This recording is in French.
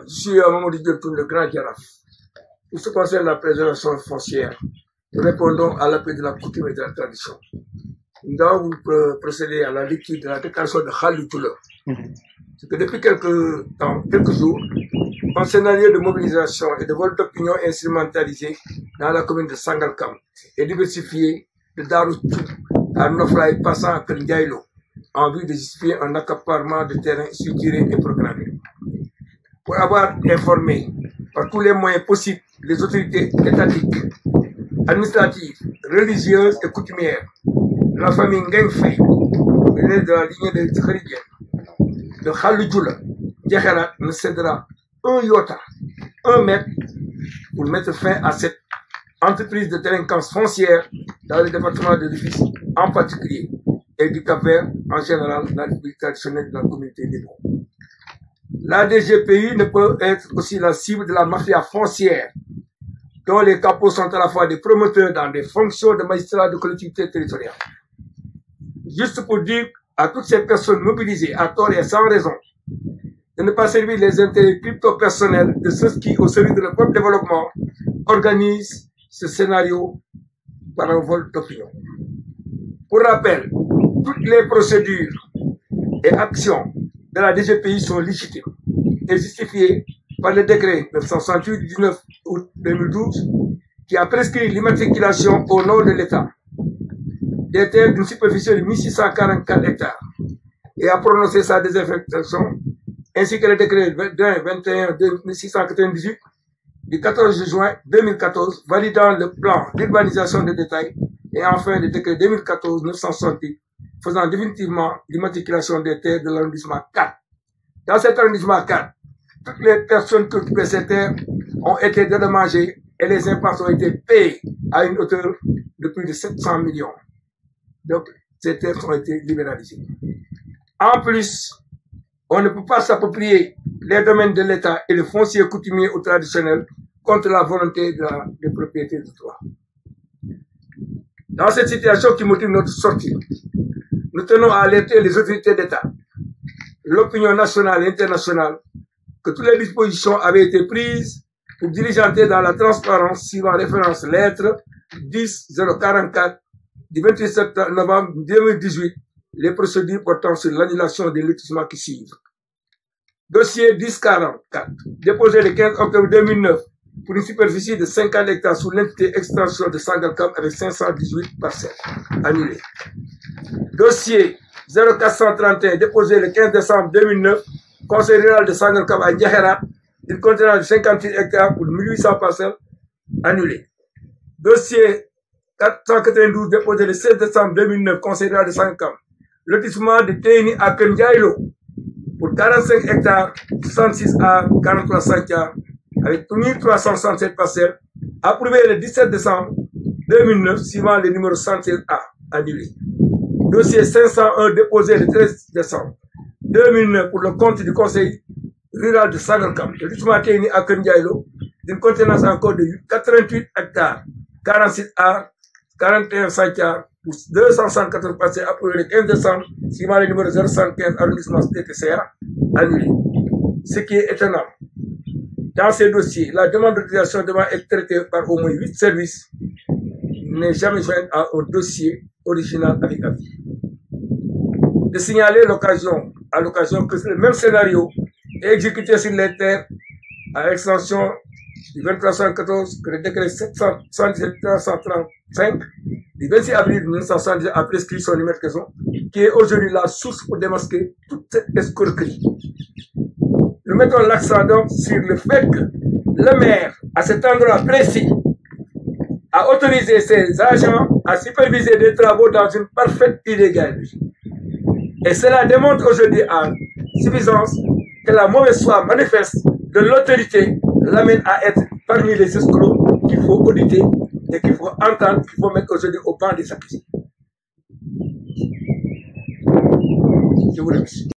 Je suis Mamadou Diop, le grand Giraffe. Pour ce qui concerne la préservation foncière, nous répondons à l'appel de la coutume et de la tradition. Nous allons procéder à la lecture de la déclaration de Khalil Toula. C'est que depuis quelques jours, un scénario de mobilisation et de vol d'opinion instrumentalisé dans la commune de Sangalkam est diversifié de Daroutou à Noflaye passant à Kerndiaïlo en vue de justifier un accaparement de terrain structuré et programmé. Pour avoir informé par tous les moyens possibles les autorités étatiques, administratives, religieuses et coutumières, la famille Ngengfei, de la lignée de Kharidienne, de Khalidjoula, Djekherat ne cédera un iota, 1 mètre, pour mettre fin à cette entreprise de délinquance foncière dans le département de Rufisque en particulier et du Cap-Vert en général dans la République traditionnelle de la communauté des Bons. La DGPU ne peut être aussi la cible de la mafia foncière dont les capots sont à la fois des promoteurs dans des fonctions de magistrats de collectivité territoriale. Juste pour dire à toutes ces personnes mobilisées à tort et sans raison de ne pas servir les intérêts crypto-personnels de ceux qui, au service de leur propre développement, organisent ce scénario par un vol d'opinion. Pour rappel, toutes les procédures et actions de la DGPI sont légitimes et justifiées par le décret 968 du 19 août 2012 qui a prescrit l'immatriculation au nom de l'État des terres d'une superficie de 1644 hectares et a prononcé sa désaffectation ainsi que le décret 21-2698 du 14 juin 2014 validant le plan d'urbanisation de détail et enfin le décret 2014-968 faisant définitivement l'immatriculation des terres de l'arrondissement 4. Dans cet arrondissement 4, toutes les personnes qui occupaient ces terres ont été dédommagées et les impôts ont été payés à une hauteur de plus de 700 millions. Donc, ces terres ont été libéralisées. En plus, on ne peut pas s'approprier les domaines de l'État et le foncier coutumier ou traditionnel contre la volonté des propriétaires du droit. Dans cette situation qui motive notre sortie, nous tenons à alerter les autorités d'État, l'opinion nationale et internationale, que toutes les dispositions avaient été prises pour diligenter dans la transparence suivant référence lettre 10-044 du 28 novembre 2018 les procédures portant sur l'annulation des lotissements qui suivent. Dossier 1044, déposé le 15 octobre 2009 pour une superficie de 50 hectares sous l'entité extension de Sangalkam avec 518 parcelles, annulé. Dossier 0431, déposé le 15 décembre 2009, Conseil rural de Sangalkam à Djekherat, d'une contenance de 58 hectares pour 1800 parcelles, annulé. Dossier 492, déposé le 16 décembre 2009, Conseil rural de Sangalkam, lotissement de Téni à Kerndiaïlo pour 45 hectares, 66 à 43 hectares, avec 1367 parcelles, approuvé le 17 décembre 2009, suivant le numéro 116A, annulé. Dossier 501, déposé le 13 décembre 2009 pour le compte du Conseil rural de Sangalkam, le lotissement Téni à Kerndiaïlo, d'une contenance encore de 88 hectares, 46 à 41 hectares, pour 274 parcelles approuvé le 15 décembre, suivant le numéro 075 arrondissement TTCA, annulé. Ce qui est étonnant, dans ces dossiers, la demande d'autorisation devant être traitée par au moins 8 services n'est jamais jointe au dossier original avec avis. De signaler à l'occasion que le même scénario est exécuté sur les terres à l'extension du 2314 que le décret 777-335 du 26 avril 1970 a prescrit son immatriculation, qui est aujourd'hui la source pour démasquer toute cette escroquerie. Nous mettons l'accent donc sur le fait que le maire, à cet endroit précis, a autorisé ses agents à superviser des travaux dans une parfaite illégalité. Et cela démontre aujourd'hui en suffisance que la mauvaise foi manifeste de l'autorité l'amène à être parmi les escrocs qu'il faut auditer et qu'il faut entendre, qu'il faut mettre aujourd'hui au banc des accusés. Je vous remercie.